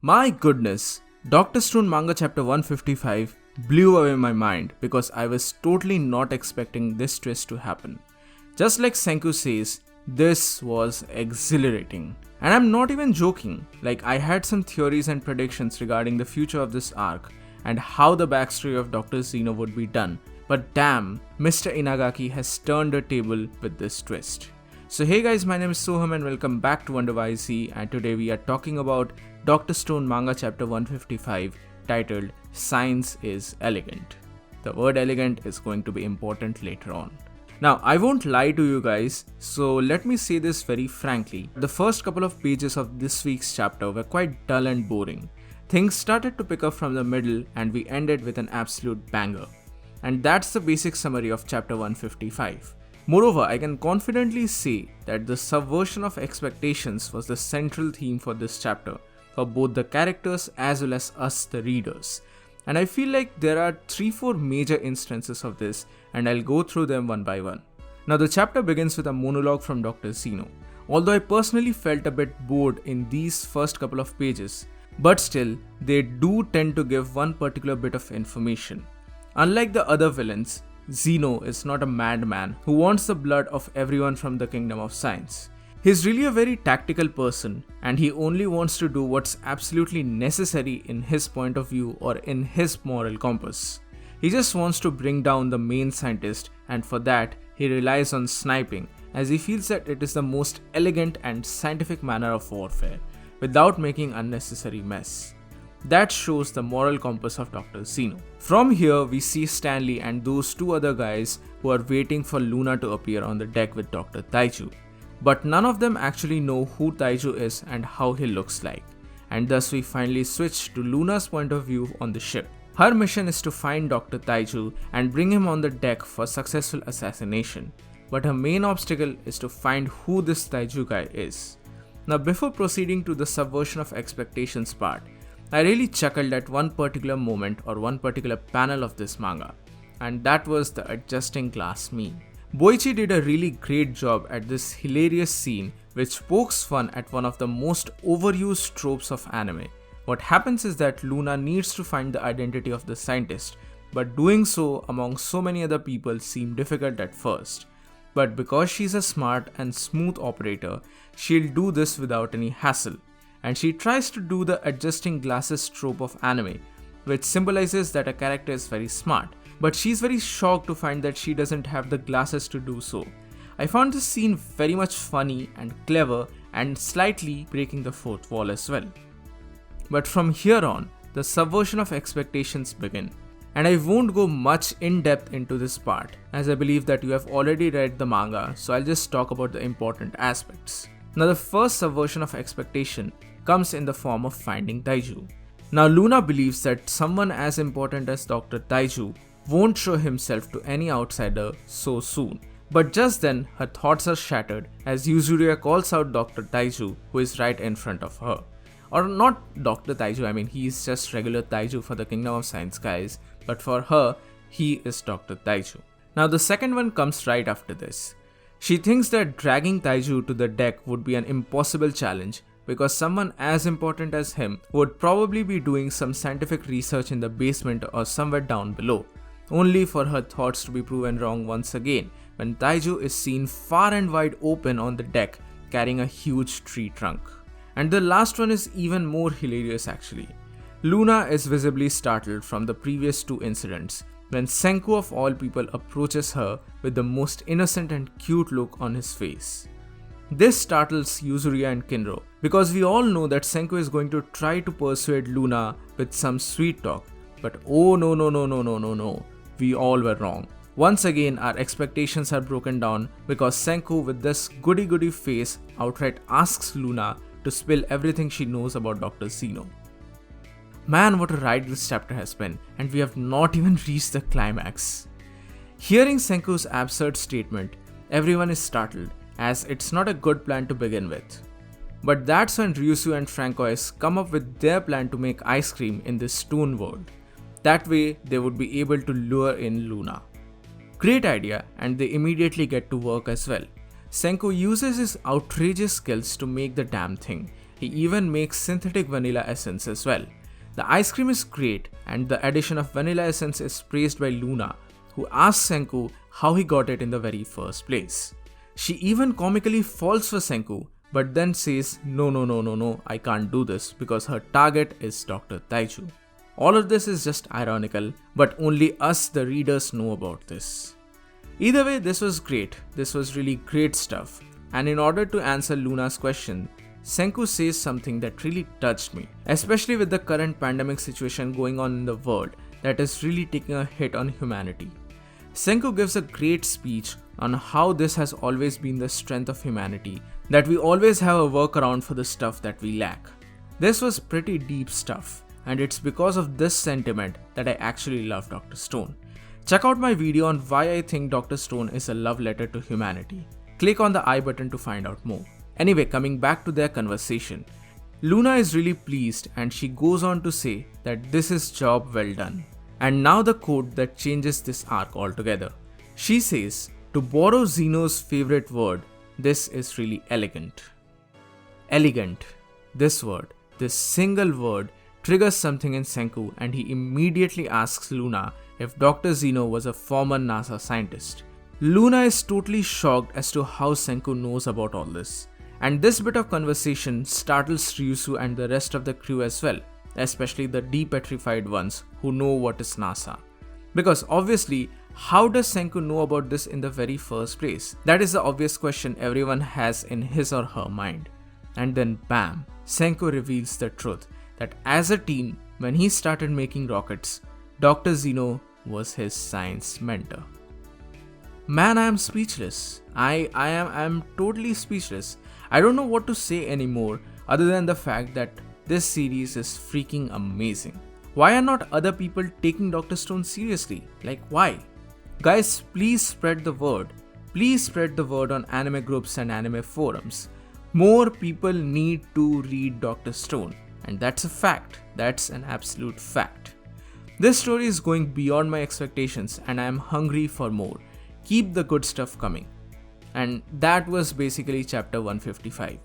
My goodness, Doctor Stone manga chapter 155 blew away my mind because I was totally not expecting this twist to happen. Just like Senku says, this was exhilarating. And I'm not even joking, like I had some theories and predictions regarding the future of this arc and how the backstory of Dr. Xeno would be done. But damn, Mr. Inagaki has turned the table with this twist. So hey guys, my name is Soham and welcome back to Wonder YC, and today we are talking about Dr. Stone manga chapter 155 titled Science is Elegant. The word elegant is going to be important later on. Now, I won't lie to you guys, so let me say this very frankly. The first couple of pages of this week's chapter were quite dull and boring. Things started to pick up from the middle and we ended with an absolute banger. And that's the basic summary of chapter 155. Moreover, I can confidently say that the subversion of expectations was the central theme for this chapter, for both the characters as well as us the readers. And I feel like there are 3-4 major instances of this, and I'll go through them one by one. Now the chapter begins with a monologue from Dr. Xeno. Although I personally felt a bit bored in these first couple of pages, but still, they do tend to give one particular bit of information. Unlike the other villains, Xeno is not a madman who wants the blood of everyone from the kingdom of science. He's really a very tactical person, and he only wants to do what's absolutely necessary in his point of view or in his moral compass. He just wants to bring down the main scientist, and for that he relies on sniping, as he feels that it is the most elegant and scientific manner of warfare, without making unnecessary mess. That shows the moral compass of Dr. Xeno. From here, we see Stanley and those two other guys who are waiting for Luna to appear on the deck with Dr. Taiju. But none of them actually know who Taiju is and how he looks like. And thus we finally switch to Luna's point of view on the ship. Her mission is to find Dr. Taiju and bring him on the deck for successful assassination. But her main obstacle is to find who this Taiju guy is. Now before proceeding to the subversion of expectations part, I really chuckled at one particular moment or one particular panel of this manga, and that was the adjusting glass meme. Boichi did a really great job at this hilarious scene which pokes fun at one of the most overused tropes of anime. What happens is that Luna needs to find the identity of the scientist, but doing so among so many other people seemed difficult at first. But because she's a smart and smooth operator, she'll do this without any hassle. And she tries to do the adjusting glasses trope of anime, which symbolizes that a character is very smart, but she's very shocked to find that she doesn't have the glasses to do so. I found this scene very much funny and clever and slightly breaking the fourth wall as well. But from here on, the subversion of expectations begin. And I won't go much in depth into this part, as I believe that you have already read the manga, so I'll just talk about the important aspects. Now the first subversion of expectation comes in the form of finding Taiju. Now Luna believes that someone as important as Dr. Taiju won't show himself to any outsider so soon. But just then her thoughts are shattered as Yuzuriya calls out Dr. Taiju, who is right in front of her. Or not Dr. Taiju, I mean he is just regular Taiju for the Kingdom of Science guys, but for her, he is Dr. Taiju. Now the second one comes right after this. She thinks that dragging Taiju to the deck would be an impossible challenge because someone as important as him would probably be doing some scientific research in the basement or somewhere down below, only for her thoughts to be proven wrong once again when Taiju is seen far and wide open on the deck carrying a huge tree trunk. And the last one is even more hilarious actually. Luna is visibly startled from the previous two incidents when Senku of all people approaches her with the most innocent and cute look on his face. This startles Yuzuriya and Kinro because we all know that Senku is going to try to persuade Luna with some sweet talk, but oh no, we all were wrong. Once again our expectations are broken down because Senku with this goody face outright asks Luna to spill everything she knows about Dr. Xeno. Man, what a ride this chapter has been, and we have not even reached the climax. Hearing Senku's absurd statement, everyone is startled, as it's not a good plan to begin with. But that's when Ryusu and Francois come up with their plan to make ice cream in this stone world. That way, they would be able to lure in Luna. Great idea, and they immediately get to work as well. Senku uses his outrageous skills to make the damn thing, He even makes synthetic vanilla essence as well. The ice cream is great, and the addition of vanilla essence is praised by Luna, who asks Senku how he got it in the very first place. She even comically falls for Senku, but then says no, I can't do this because her target is Dr. Taichu. All of this is just ironical, but only us the readers know about this. Either way, this was great. This was really great stuff. And in order to answer Luna's question, Senku says something that really touched me, especially with the current pandemic situation going on in the world that is really taking a hit on humanity. Senku gives a great speech on how this has always been the strength of humanity, that we always have a workaround for the stuff that we lack. This was pretty deep stuff, and it's because of this sentiment that I actually love Dr. Stone. Check out my video on why I think Dr. Stone is a love letter to humanity. Click on the I button to find out more. Anyway, coming back to their conversation, Luna is really pleased and she goes on to say that this is job well done. And now the quote that changes this arc altogether. She says, to borrow Zeno's favorite word, this is really elegant. Elegant. This word, this single word, triggers something in Senku and he immediately asks Luna if Dr. Zeno was a former NASA scientist. Luna is totally shocked as to how Senku knows about all this. And this bit of conversation startles Ryusu and the rest of the crew as well, especially the de-petrified ones who know what is NASA. Because obviously, how does Senku know about this in the very first place? That is the obvious question everyone has in his or her mind. And then bam, Senku reveals the truth that as a teen, when he started making rockets, Dr. Zeno was his science mentor. Man, I am speechless. I am totally speechless. I don't know what to say anymore other than the fact that this series is freaking amazing. Why are not other people taking Dr. Stone seriously? Like why? Guys, please spread the word. Please spread the word on anime groups and anime forums. More people need to read Dr. Stone. And that's a fact. That's an absolute fact. This story is going beyond my expectations and I am hungry for more. Keep the good stuff coming. And that was basically chapter 155.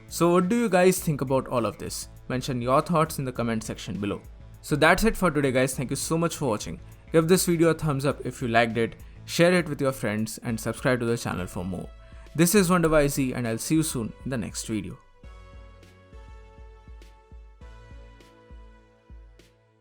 So what do you guys think about all of this? Mention your thoughts in the comment section below. So that's it for today guys. Thank you so much for watching. Give this video a thumbs up if you liked it, share it with your friends and subscribe to the channel for more. This is WonderYZ and I'll see you soon in the next video.